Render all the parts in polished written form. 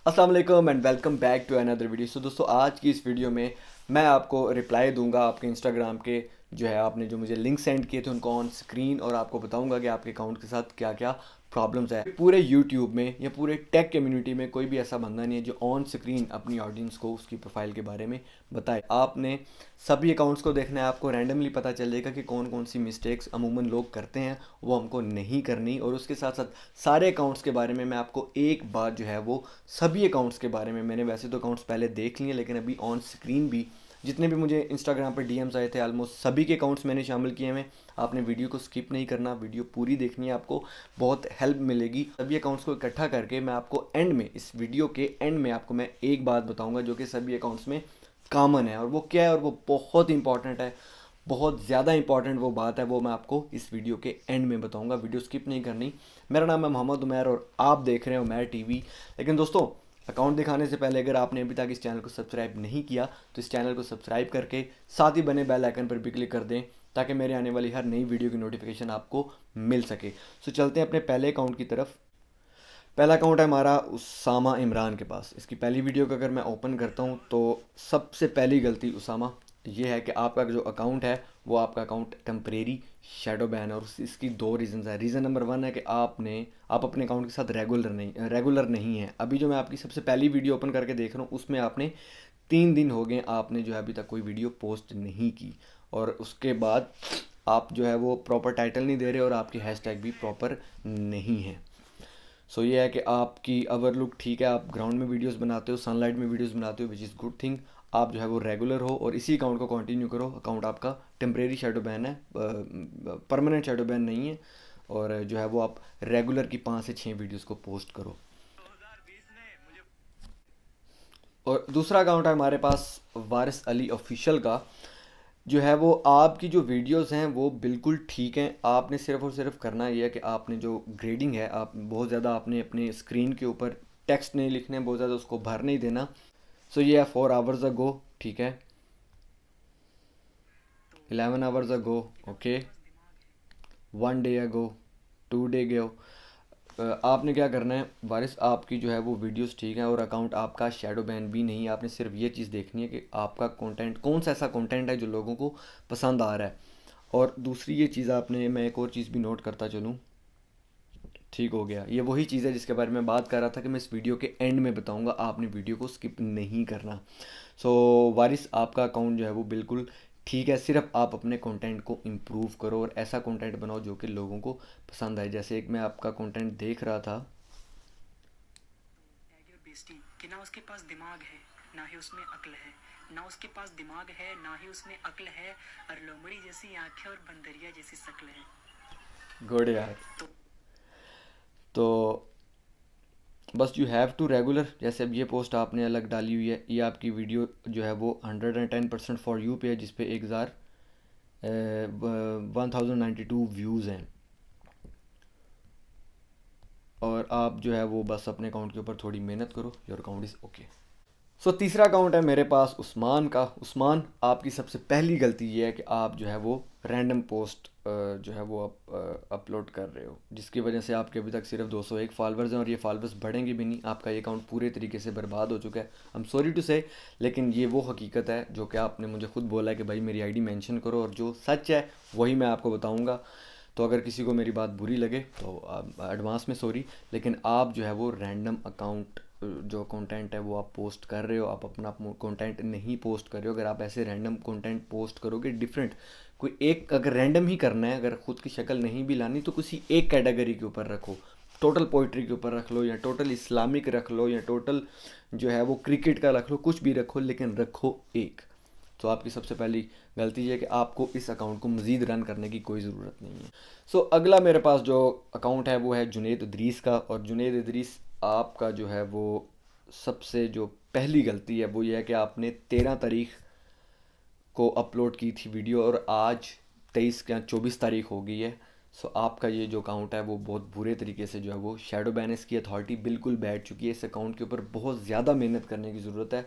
अस्सलाम वालेकुम and welcome back to another video. So दोस्तों, आज की इस वीडियो में मैं आपको रिप्लाई दूंगा आपके इंस्टाग्राम के जो है आपने जो मुझे लिंक सेंड किए थे उनको ऑन स्क्रीन, और आपको बताऊंगा कि आपके अकाउंट के साथ क्या क्या प्रॉब्लम्स है। पूरे यूट्यूब में या पूरे टेक कम्युनिटी में कोई भी ऐसा बंदा नहीं है जो ऑन स्क्रीन अपनी ऑडियंस को उसकी प्रोफाइल के बारे में बताए। आपने सभी अकाउंट्स को देखना है, आपको रैंडमली पता चल जाएगा कि कौन कौन सी मिस्टेक्स अमूमन लोग करते हैं, वो हमको नहीं करनी। और उसके साथ साथ सारे अकाउंट्स के बारे में मैं आपको एक बात जो है वो सभी अकाउंट्स के बारे में, मैंने वैसे तो अकाउंट्स पहले देख लिए लेकिन अभी ऑन स्क्रीन भी जितने भी मुझे इंस्टाग्राम पर डीएम्स आए थे ऑलमोस्ट सभी के अकाउंट्स मैंने शामिल किए हैं। आपने वीडियो को स्किप नहीं करना, वीडियो पूरी देखनी है, आपको बहुत हेल्प मिलेगी। सभी अकाउंट्स को इकट्ठा करके मैं आपको एंड में, इस वीडियो के एंड में आपको मैं एक बात बताऊंगा जो कि सभी अकाउंट्स में कॉमन है, और वो क्या है और वो बहुत इंपॉर्टेंट है, बहुत ज़्यादा इंपॉर्टेंट वो बात है, वो मैं आपको इस वीडियो के एंड में बताऊंगा। वीडियो स्किप नहीं करनी। मेरा नाम है मोहम्मद उमैर और आप देख रहे हो उमैर टीवी। लेकिन दोस्तों, अकाउंट दिखाने से पहले अगर आपने अभी तक इस चैनल को सब्सक्राइब नहीं किया तो इस चैनल को सब्सक्राइब करके साथ ही बने बेल आइकन पर भी क्लिक कर दें ताकि मेरे आने वाली हर नई वीडियो की नोटिफिकेशन आपको मिल सके। सो चलते हैं अपने पहले अकाउंट की तरफ। पहला अकाउंट है हमारा उसामा इमरान के पास। इसकी पहली वीडियो को अगर मैं ओपन करता हूँ तो सबसे पहली गलती उसामा ये है कि आपका जो अकाउंट है वो आपका अकाउंट टेम्परेरी शेडो बैन है। और इसकी दो रीज़न है। रीज़न नंबर वन है कि आप अपने अकाउंट के साथ रेगुलर नहीं है। अभी जो मैं आपकी सबसे पहली वीडियो ओपन करके देख रहा हूँ उसमें आपने 3 दिन हो गए आपने जो है अभी तक कोई वीडियो पोस्ट नहीं की, और उसके बाद आप जो है वो प्रॉपर टाइटल नहीं दे रहे और आपकी हैशटैग भी प्रॉपर नहीं है। सो ये है कि आपकी अवर लुक ठीक है, आप ग्राउंड में वीडियोस बनाते हो, सनलाइट में वीडियोस बनाते हो, विच इज़ गुड थिंग। आप जो है वो रेगुलर हो और इसी अकाउंट को कंटिन्यू करो। अकाउंट आपका टेम्परेरी शेडो बैन है, परमानेंट शेडो बैन नहीं है। और जो है वो आप रेगुलर की 5 से 6 वीडियोस को पोस्ट करो। और दूसरा अकाउंट है हमारे पास वारिस अली ऑफिशियल का। जो है वो आपकी जो वीडियोस हैं वो बिल्कुल ठीक हैं। आपने सिर्फ और सिर्फ करना ये है कि आपने जो ग्रेडिंग है, आप बहुत ज़्यादा आपने अपने स्क्रीन के ऊपर टेक्स्ट नहीं लिखने, बहुत ज़्यादा उसको भर नहीं देना। सो ये है 4 आवर्स अगो, ठीक है, 11 आवर्स अगो, ओके, 1 डे अगो, 2 डे गो। आपने क्या करना है वारिस, आपकी जो है वो वीडियोस ठीक है और अकाउंट आपका शेडो बैन भी नहीं है। आपने सिर्फ ये चीज़ देखनी है कि आपका कंटेंट कौन सा ऐसा कंटेंट है जो लोगों को पसंद आ रहा है। और दूसरी ये चीज़ आपने, मैं एक और चीज़ भी नोट करता चलूँ, ठीक हो गया, ये वही चीज़ है जिसके बारे में बात कर रहा था कि मैं इस वीडियो के एंड में बताऊंगा, आपने वीडियो को स्किप नहीं करना। सो वारिस, आपका अकाउंट जो है वो बिल्कुल ठीक है, सिर्फ आप अपने कंटेंट को इम्प्रूव करो और ऐसा कंटेंट बनाओ जो कि लोगों को पसंद आए। जैसे एक मैं आपका कंटेंट देख रहा था, बेइज्जती कि ना उसके पास दिमाग है ना ही उसमें अक्ल है, ना उसके पास दिमाग है ना ही उसमें अक्ल है, और लोमड़ी जैसी आंखें और बंदरिया जैसी शक्ल है। गुड यार। तो तो बस यू हैव टू रेगुलर, जैसे अब ये पोस्ट आपने अलग डाली हुई है, ये आपकी वीडियो जो है वो 110% फॉर यू पे है, जिस पे 1092 व्यूज़ हैं। और आप जो है वो बस अपने अकाउंट के ऊपर थोड़ी मेहनत करो, योर अकाउंट इज़ ओके। सो तीसरा अकाउंट है मेरे पास उस्मान का। उस्मान, आपकी सबसे पहली गलती ये है कि आप जो है वो रैंडम पोस्ट जो है वो आप अपलोड कर रहे हो, जिसकी वजह से आपके अभी तक सिर्फ 201 फॉलोअर्स हैं और ये फॉलोअर्स बढ़ेंगे भी नहीं। आपका ये अकाउंट पूरे तरीके से बर्बाद हो चुका है। आई एम सॉरी टू से, लेकिन ये वो हकीकत है जो कि आपने मुझे खुद बोला है कि भाई मेरी आईडी मेंशन करो, और जो सच है वही मैं आपको बताऊंगा। तो अगर किसी को मेरी बात बुरी लगे तो एडवांस में सॉरी, लेकिन आप जो है वो रैंडम अकाउंट जो कंटेंट है वो आप पोस्ट कर रहे हो, आप अपना कंटेंट नहीं पोस्ट कर रहे हो। अगर आप ऐसे रैंडम कंटेंट पोस्ट करोगे डिफरेंट, कोई एक, अगर रैंडम ही करना है, अगर खुद की शक्ल नहीं भी लानी तो किसी एक कैटेगरी के ऊपर रखो। टोटल पोइट्री के ऊपर रख लो, या टोटल इस्लामिक रख लो, या टोटल जो है वो क्रिकेट का रख लो, कुछ भी रखो लेकिन रखो एक। तो आपकी सबसे पहली गलती ये है कि आपको इस अकाउंट को मज़ीद रन करने की कोई ज़रूरत नहीं है। सो अगला मेरे पास जो अकाउंट है वो है जुनेद इदरीस का। और जुनेद इदरीस, आपका जो है वो सबसे जो पहली गलती है वो ये है कि आपने 13 तारीख को अपलोड की थी वीडियो और आज 23 या 24 तारीख हो गई है। सो आपका ये जो अकाउंट है वो बहुत बुरे तरीके से जो है वो शेडो बैन, इसकी अथॉरिटी बिल्कुल बैठ चुकी है। इस अकाउंट के ऊपर बहुत ज़्यादा मेहनत करने की ज़रूरत है।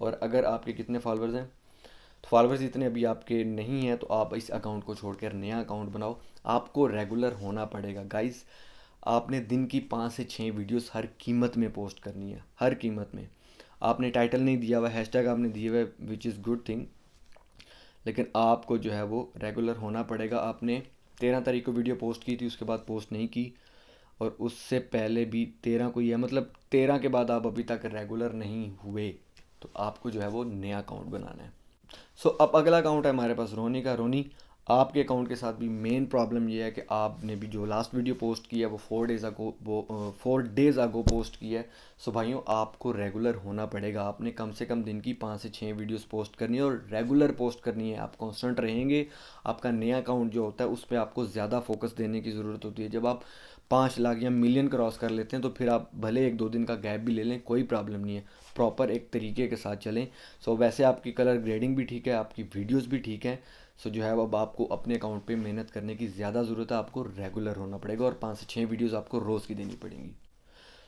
और अगर आपके कितने फॉलोअर्स हैं, तो फॉलोअर्स इतने अभी आपके नहीं हैं तो आप इस अकाउंट को छोड़कर नया अकाउंट बनाओ। आपको रेगुलर होना पड़ेगा गाइस। आपने दिन की 5 से 6 वीडियोस हर कीमत में पोस्ट करनी है, हर कीमत में। आपने टाइटल नहीं दिया हुआ, हैशटैग आपने दिए हुए, विच इज़ गुड थिंग, लेकिन आपको जो है वो रेगुलर होना पड़ेगा। आपने 13 तारीख को वीडियो पोस्ट की थी, उसके बाद पोस्ट नहीं की, और उससे पहले भी 13 को ही है, मतलब 13 के बाद आप अभी तक रेगुलर नहीं हुए, तो आपको जो है वो नया अकाउंट बनाना है। सो अब अगला अकाउंट है हमारे पास रोनी का। रोनी, आपके अकाउंट के साथ भी मेन प्रॉब्लम ये है कि आपने भी जो लास्ट वीडियो पोस्ट की है वो 4 डेज़ अगो पोस्ट की है। सो भाइयों, आपको रेगुलर होना पड़ेगा। आपने कम से कम दिन की 5 से 6 वीडियोस पोस्ट करनी है और रेगुलर पोस्ट करनी है। आप कांस्टेंट रहेंगे, आपका नया अकाउंट जो होता है उस पर आपको ज़्यादा फोकस देने की ज़रूरत होती है। जब आप 5 लाख या मिलियन क्रॉस कर लेते हैं तो फिर आप भले 1-2 दिन का गैप भी ले लें, कोई प्रॉब्लम नहीं है, प्रॉपर एक तरीके के साथ चलें। सो वैसे आपकी कलर ग्रेडिंग भी ठीक है, आपकी वीडियोस भी ठीक हैं। सो जो है अब आपको अपने अकाउंट पे मेहनत करने की ज़्यादा ज़रूरत है। आपको रेगुलर होना पड़ेगा और 5 से 6 वीडियोस आपको रोज़ की देनी पड़ेंगी।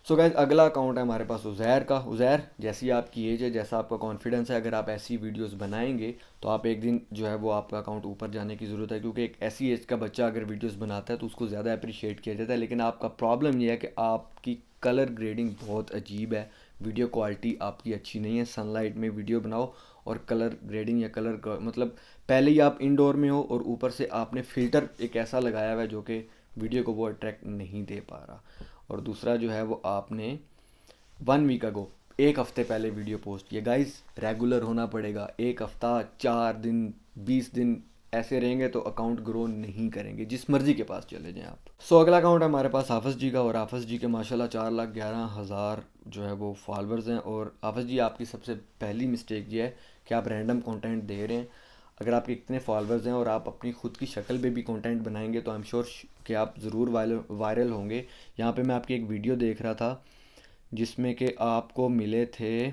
सो गाइज, अगला अकाउंट है हमारे पास उज़ैर का। उज़ैर, जैसी आपकी एज है, जैसा आपका कॉन्फिडेंस है, अगर आप ऐसी वीडियोस बनाएंगे तो आप एक दिन जो है वो आपका अकाउंट ऊपर जाने की ज़रूरत है, क्योंकि एक ऐसी एज का बच्चा अगर वीडियोस बनाता है तो उसको ज़्यादा अप्रिशिएट किया जाता है। लेकिन आपका प्रॉब्लम यह है कि आपकी कलर ग्रेडिंग बहुत अजीब है, वीडियो क्वालिटी आपकी अच्छी नहीं है। सनलाइट में वीडियो बनाओ और कलर ग्रेडिंग या मतलब पहले ही आप इंडोर में हो और ऊपर से आपने फ़िल्टर एक ऐसा लगाया हुआ है जो कि वीडियो को वो अट्रैक्ट नहीं दे पा रहा। और दूसरा जो है वो आपने 1 वीक अगो, एक हफ्ते पहले वीडियो पोस्ट किया। गाइस, रेगुलर होना पड़ेगा। एक हफ्ता, 4 दिन, 20 दिन ऐसे रहेंगे तो अकाउंट ग्रो नहीं करेंगे, जिस मर्जी के पास चले जाएं आप। सो अगला अकाउंट है हमारे पास हाफिज़ जी का। और हाफिज़ जी के माशाल्लाह 4,11,000 जो है वो फॉलोअर्स हैं। और हाफिज़ जी, आपकी सबसे पहली मिस्टेक ये है कि आप रैंडम कंटेंट दे रहे हैं। अगर आपके इतने फॉलोअर्स हैं और आप अपनी खुद की शक्ल पे भी कंटेंट बनाएंगे तो आई एम श्योर कि आप ज़रूर वायरल होंगे। यहाँ पे मैं आपकी एक वीडियो देख रहा था जिसमें कि आपको मिले थे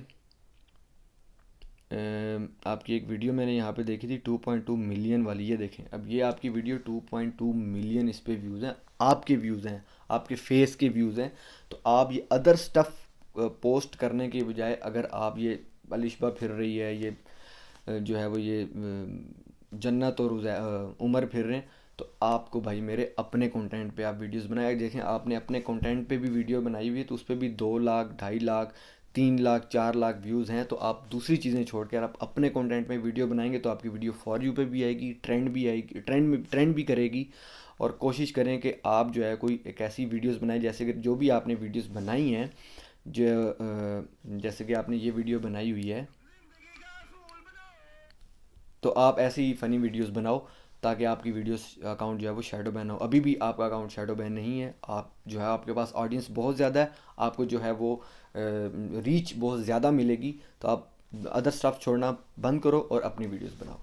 आपकी एक वीडियो मैंने यहाँ पे देखी थी 2.2 मिलियन वाली। ये देखें, अब ये आपकी वीडियो 2.2 मिलियन इस पे व्यूज़ हैं, आपके व्यूज़ हैं, आपके फेस के व्यूज़ हैं। तो आप ये अदर स्टफ पोस्ट करने के बजाय अगर आप ये अलिशबा फिर रही है, ये जो है वो ये जन्नत और उमर फिर रहे हैं, तो आपको भाई मेरे अपने कंटेंट पे आप वीडियोस बनाए। देखें, आपने अपने कंटेंट पे भी वीडियो बनाई हुई है तो उस पर भी 2 लाख, 2.5 लाख, 3 लाख, 4 लाख व्यूज़ हैं। तो आप दूसरी चीज़ें छोड़ कर आप अपने कंटेंट में वीडियो बनाएंगे तो आपकी वीडियो फॉर यू पे भी आएगी, ट्रेंड भी आएगी, ट्रेंड भी करेगी। और कोशिश करें कि आप जो है कोई एक ऐसी वीडियोस बनाएं, जैसे कि जो भी आपने वीडियोस बनाई हैं, जो जैसे कि आपने ये वीडियो बनाई हुई है, तो आप ऐसी ही फ़नी वीडियोस बनाओ ताकि आपकी वीडियोस अकाउंट जो है वो शैडो बैन हो। अभी भी आपका अकाउंट शैडो बैन नहीं है। आप जो है, आपके पास ऑडियंस बहुत ज़्यादा है, आपको जो है वो रीच बहुत ज़्यादा मिलेगी। तो आप अदर स्टफ छोड़ना बंद करो और अपनी वीडियोस बनाओ।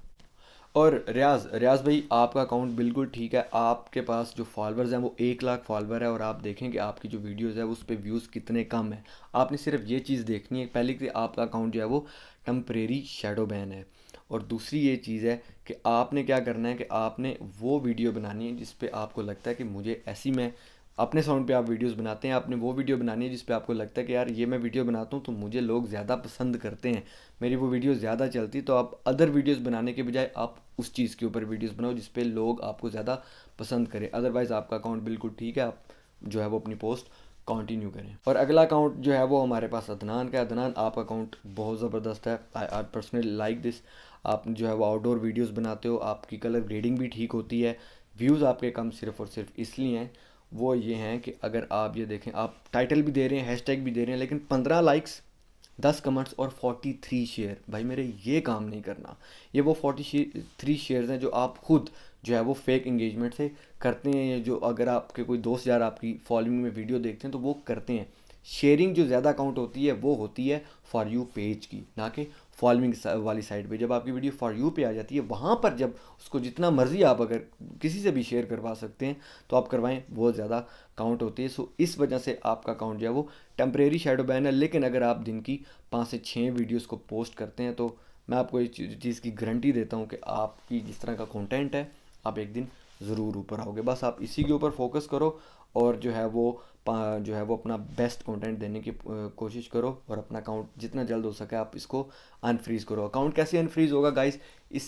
और रियाज भाई, आपका अकाउंट बिल्कुल ठीक है। आपके पास जो फॉलोअर्स हैं वो 1 लाख फॉलोअर है और आप देखें कि आपकी जो वीडियोस है उस पर व्यूज़ कितने कम है। आपने सिर्फ ये चीज़ देखनी है पहले कि आपका अकाउंट जो है वो टेम्परेरी शैडो बैन है। और दूसरी ये चीज़ है कि आपने क्या करना है कि आपने वो वीडियो बनानी है जिस पे आपको लगता है कि मुझे ऐसी, मैं अपने साउंड पे आप वीडियोस बनाते हैं, आपने वो वीडियो बनानी है जिस पे आपको लगता है कि यार ये मैं वीडियो बनाता हूँ तो मुझे लोग ज़्यादा पसंद करते हैं, मेरी वो वीडियो ज़्यादा चलती। तो आप अदर वीडियोस बनाने के बजाय आप उस चीज़ के ऊपर वीडियोस बनाओ जिस पे लोग आपको ज़्यादा पसंद करें। अदरवाइज़ आपका अकाउंट बिल्कुल ठीक है, आप जो है वो अपनी पोस्ट कंटिन्यू करें। और अगला अकाउंट जो है वो हमारे पास अदनान का है। अदनान, आपका अकाउंट बहुत ज़बरदस्त है, आई पर्सनली लाइक दिस। आप जो है वो आउटडोर वीडियोस बनाते हो, आपकी कलर ग्रेडिंग भी ठीक होती है। व्यूज़ आपके कम सिर्फ और सिर्फ इसलिए हैं, वो ये हैं कि अगर आप ये देखें, आप टाइटल भी दे रहे हैं, हैशटैग भी दे रहे हैं, लेकिन 15 लाइक्स, 10 कमेंट्स और 43 शेयर, भाई मेरे ये काम नहीं करना। ये वो 43 शेयर्स हैं जो आप खुद जो है वो फेक इंगेजमेंट से करते हैं। ये जो अगर आपके कोई दोस्त यार आपकी फॉलोइंग में वीडियो देखते हैं तो वो करते हैं। शेयरिंग जो ज़्यादा काउंट होती है वो होती है फॉर यू पेज की, ना कि फॉलोइंग वाली साइड पे। जब आपकी वीडियो फॉर यू पे आ जाती है, वहाँ पर जब उसको जितना मर्जी आप अगर किसी से भी शेयर करवा सकते हैं तो आप करवाएं, बहुत ज़्यादा काउंट होती है। सो इस वजह से आपका अकाउंट जो है वो टेम्परेरी शैडो बैन है। लेकिन अगर आप दिन की 5 से 6 वीडियोस को पोस्ट करते हैं तो मैं आपको इस चीज़ की गारंटी देता हूँ कि आपकी जिस तरह का कंटेंट है, आप एक दिन ज़रूर ऊपर आओगे। बस आप इसी के ऊपर फोकस करो और जो है वो जो है वो अपना बेस्ट कंटेंट देने की कोशिश करो और अपना अकाउंट जितना जल्द हो सके आप इसको अनफ्रीज़ करो। अकाउंट कैसे अनफ्रीज़ होगा गाइस,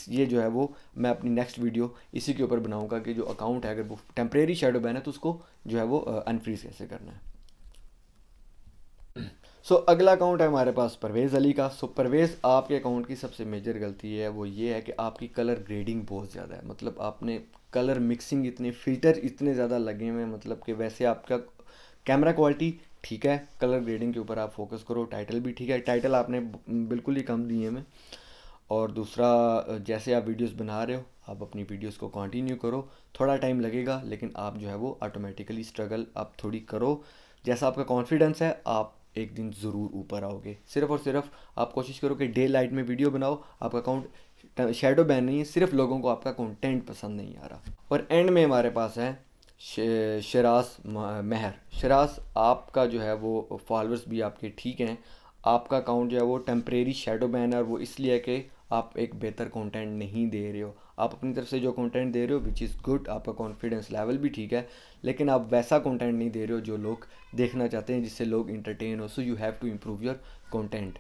ये जो है वो मैं अपनी नेक्स्ट वीडियो इसी के ऊपर बनाऊंगा कि जो अकाउंट है अगर वो टेम्परेरी शैडो बैन है तो उसको जो है वो अनफ्रीज़ कैसे करना है। अगला अकाउंट है हमारे पास परवेज़ अली का। परवेज़, आपके अकाउंट की सबसे मेजर गलती है वो ये है कि आपकी कलर ग्रेडिंग बहुत ज़्यादा है। मतलब आपने कलर मिक्सिंग इतने फ़िल्टर इतने ज़्यादा लगे हुए हैं, मतलब कि वैसे आपका कैमरा क्वालिटी ठीक है, कलर ग्रेडिंग के ऊपर आप फोकस करो। टाइटल भी ठीक है, टाइटल आपने बिल्कुल ही कम दिए में। और दूसरा, जैसे आप वीडियोस बना रहे हो आप अपनी वीडियोस को कंटिन्यू करो। थोड़ा टाइम लगेगा लेकिन आप जो है वो ऑटोमेटिकली स्ट्रगल आप थोड़ी करो। जैसा आपका कॉन्फिडेंस है आप एक दिन ज़रूर ऊपर आओगे। सिर्फ और सिर्फ आप कोशिश करो कि डे लाइट में वीडियो बनाओ। आपका अकाउंट शैडो बैन नहीं है, सिर्फ लोगों को आपका कंटेंट पसंद नहीं आ रहा। और एंड में हमारे पास है शरास महर। शरास, आपका जो है वो फॉलोअर्स भी आपके ठीक हैं। आपका अकाउंट जो है वो टेम्परेरी शैडो बैन है और वो इसलिए है कि आप एक बेहतर कंटेंट नहीं दे रहे हो। आप अपनी तरफ से जो कंटेंट दे रहे हो विच इज़ गुड, आपका कॉन्फिडेंस लेवल भी ठीक है, लेकिन आप वैसा कंटेंट नहीं दे रहे हो जो लोग देखना चाहते हैं, जिससे लोग इंटरटेन हो। So you have to improve your content.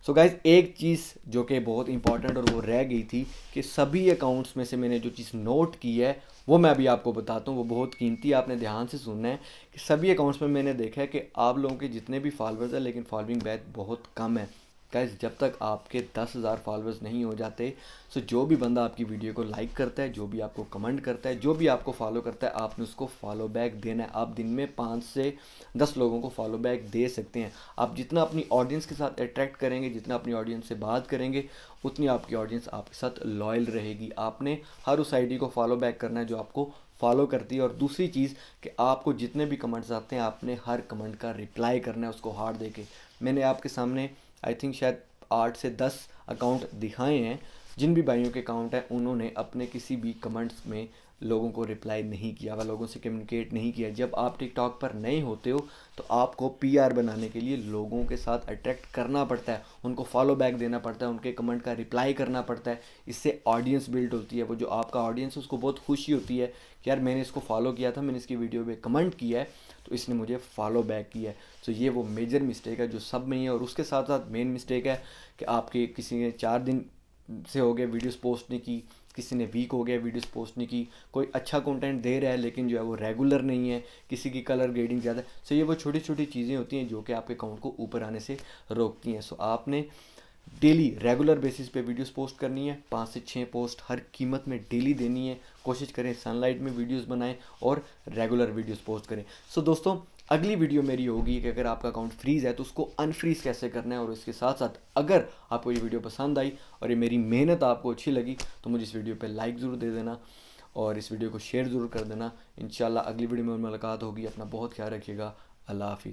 So guys, एक चीज़ जो कि बहुत इंपॉर्टेंट और वो रह गई थी कि सभी अकाउंट्स में से मैंने जो चीज़ नोट की है वो मैं अभी आपको बताता हूँ, वो बहुत कीमती, आपने ध्यान से सुनना है। कि सभी अकाउंट्स में मैंने देखा है कि आप लोगों के जितने भी फॉलोअर्स हैं लेकिन फॉलोइंग बैच बहुत कम है। गाइज, जब तक आपके 10,000 फॉलोअर्स नहीं हो जाते, सो जो भी बंदा आपकी वीडियो को लाइक करता है, जो भी आपको कमेंट करता है, जो भी आपको फॉलो करता है, आपने उसको फॉलो बैक देना है। आप दिन में 5 से 10 लोगों को फॉलो बैक दे सकते हैं। आप जितना अपनी ऑडियंस के साथ अट्रैक्ट करेंगे, जितना अपनी ऑडियंस से बात करेंगे, उतनी आपकी ऑडियंस आपके साथ लॉयल रहेगी। आपने हर उस आईडी को फॉलो बैक करना है जो आपको फॉलो करती है। और दूसरी चीज़ कि आपको जितने भी कमेंट्स आते हैं आपने हर कमेंट का रिप्लाई करना है, उसको हार्ट देके। मैंने आपके सामने आई थिंक शायद 8 से 10 अकाउंट दिखाए हैं। जिन भी भाइयों के अकाउंट है उन्होंने अपने किसी भी कमेंट्स में लोगों को रिप्लाई नहीं किया हुआ, लोगों से कम्युनिकेट नहीं किया। जब आप टिकटॉक पर नए होते हो तो आपको पीआर बनाने के लिए लोगों के साथ अट्रैक्ट करना पड़ता है, उनको फॉलो बैक देना पड़ता है, उनके कमेंट का रिप्लाई करना पड़ता है। इससे ऑडियंस बिल्ड होती है। वो जो आपका ऑडियंस है उसको बहुत खुशी होती है कि यार मैंने इसको फॉलो किया था, मैंने इसकी वीडियो पे कमेंट किया है तो इसने मुझे फॉलो बैक किया है। तो ये वो मेजर मिस्टेक है जो सब में ही है। और उसके साथ साथ मेन मिस्टेक है कि आपके किसी ने 4 दिन से हो गए वीडियोस पोस्ट नहीं की, किसी ने वीक हो गया वीडियोस पोस्ट नहीं की, कोई अच्छा कंटेंट दे रहा है लेकिन जो है वो रेगुलर नहीं है, किसी की कलर ग्रेडिंग ज़्यादा है। सो ये वो छोटी छोटी चीज़ें होती हैं जो कि आपके अकाउंट को ऊपर आने से रोकती हैं। सो आपने डेली रेगुलर बेसिस पे वीडियोस पोस्ट करनी है। 5 से 6 पोस्ट हर कीमत में डेली देनी है। कोशिश करें सनलाइट में वीडियोस बनाएं और रेगुलर वीडियोस पोस्ट करें। सो दोस्तों, अगली वीडियो मेरी होगी कि अगर आपका अकाउंट फ्रीज़ है तो उसको अनफ्रीज़ कैसे करना है। और इसके साथ साथ अगर आपको ये वीडियो पसंद आई और ये मेरी मेहनत आपको अच्छी लगी तो मुझे इस वीडियो पे लाइक ज़रूर दे देना और इस वीडियो को शेयर ज़रूर कर देना। इंशाल्लाह अगली वीडियो में मुलाकात होगी। अपना बहुत ख्याल रखिएगा। अल्लाह हाफिज़।